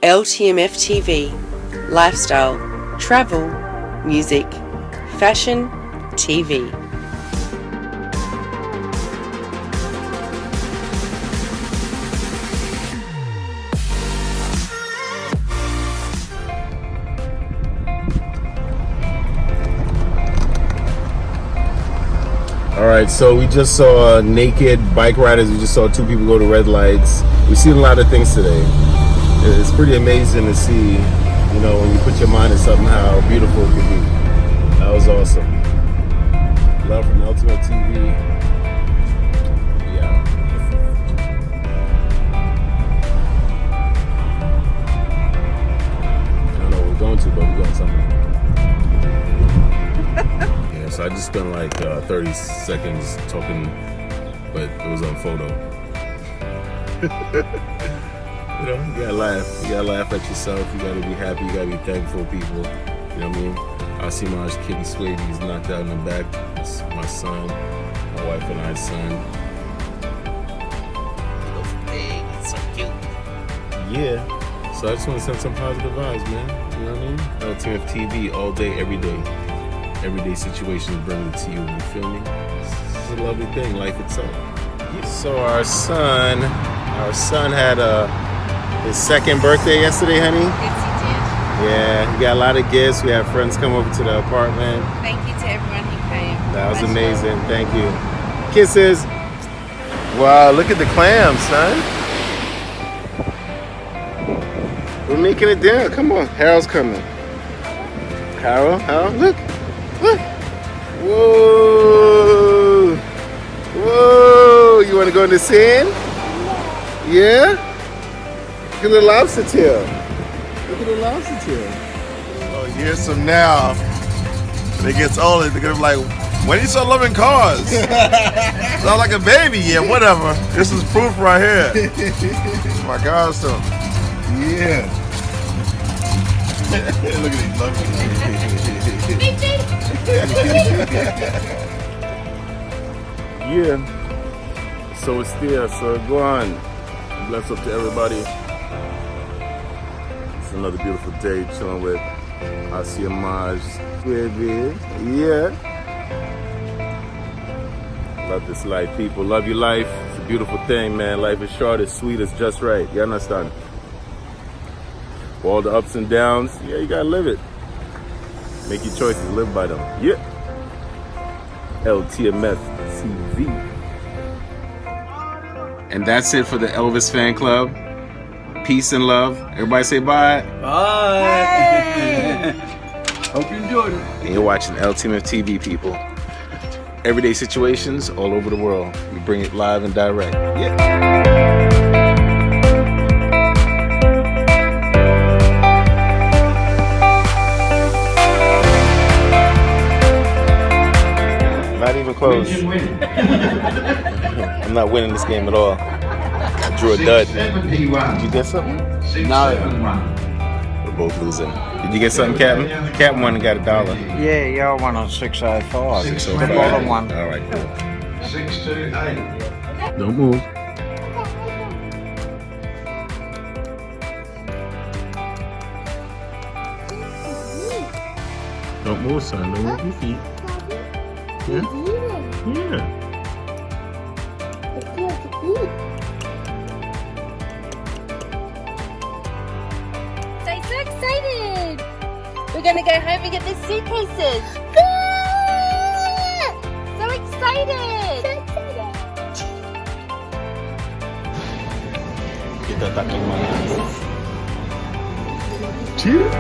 LTMFTv, lifestyle, travel, music, fashion, TV. Alright, so we just saw naked bike riders. We just saw two people go to red lights. We've seen a lot of things today. It's pretty amazing to see, you know, when you put your mind to something, how beautiful it can be. That was awesome. Love from LTMFTv. Yeah. I don't know where we're going to, but we're going somewhere. Yeah, so I just spent like 30 seconds talking, but it was on photo. You know, you gotta laugh. You gotta laugh at yourself. You gotta be happy. You gotta be thankful, people. You know what I mean? I see my kitty Sway, he's knocked out in the back. That's my son, my wife and I's son. He's so cute. Yeah. So I just want to send some positive vibes, man. You know what I mean? LTMFTv all day, every day. Everyday situations bring it to you. You feel me? It's a lovely thing, life itself. So our son had his second birthday yesterday, honey. Yes, he did. Yeah, he got a lot of gifts. We had friends come over to the apartment. Thank you to everyone who came. That was amazing. Thank you. Kisses. Wow, look at the clams, son. We're making it down. Come on, Harold's coming. Harold, look. Look. Whoa. Whoa. You want to go in the sand? Yeah? Look at the lobster tail. Look at the lobster tail. Oh, years from now, when it gets older, they're gonna be like, when you start loving cars? Sound like a baby, yeah, whatever. This is proof right here. My God, so. Yeah. Look at these, look Yeah. So it's there, so go on. Bless up to everybody. It's another beautiful day chilling with Asia Maj, baby. Yeah. Love this life, people. Love your life. It's a beautiful thing, man. Life is short, it's sweet, it's just right. You understand? For all the ups and downs, yeah, you gotta live it. Make your choices, live by them. Yeah. LTMFTv. And that's it for the Elvis fan club. Peace and love. Everybody say bye. Bye. Hope you enjoyed it. And you're watching LTMFTv, people. Everyday situations all over the world. We bring it live and direct. Yeah. Not even close. I'm not winning this game at all. I drew a dud. Did you get something? No. We're both losing. Did you get something, Captain? Captain won and got $1. Yeah, y'all won on 605. 605. The bottom one. All right, cool. 628. Don't move. Don't move, son. Don't move your feet. Yeah? Yeah. So excited! We're gonna go home and get the suitcases. So excited! Kita tak kemana. Cheers.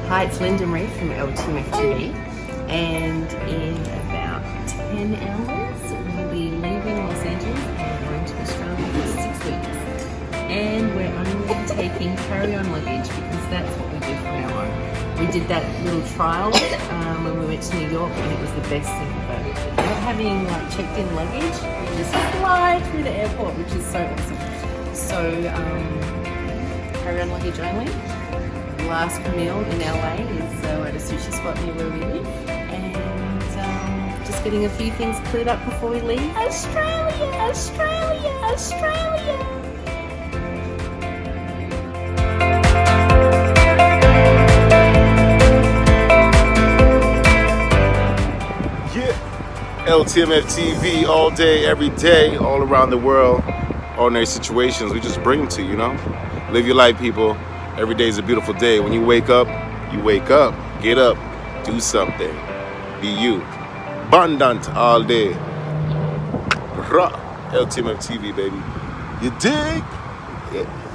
Hi, it's Linda Marie from LTMFTv, and in about 10 hours we'll be leaving Los Angeles and going to Australia for 6 weeks. And we're only taking carry-on luggage because that's what we do from now on. We did that little trial when we went to New York, and it was the best thing ever. Not having like checked-in luggage, we just fly through the airport, which is so awesome. So carry-on luggage only. Last meal in LA is at a sushi spot near where we live, and just getting a few things cleared up before we leave. Australia, Australia, Australia. LTMFTv all day, every day, all around the world. Ordinary situations, we just bring them to you, you know? Live your life, people. Every day is a beautiful day. When you wake up, get up, do something. Be you. Abundant all day. LTMFTv, baby. You dig? Yeah.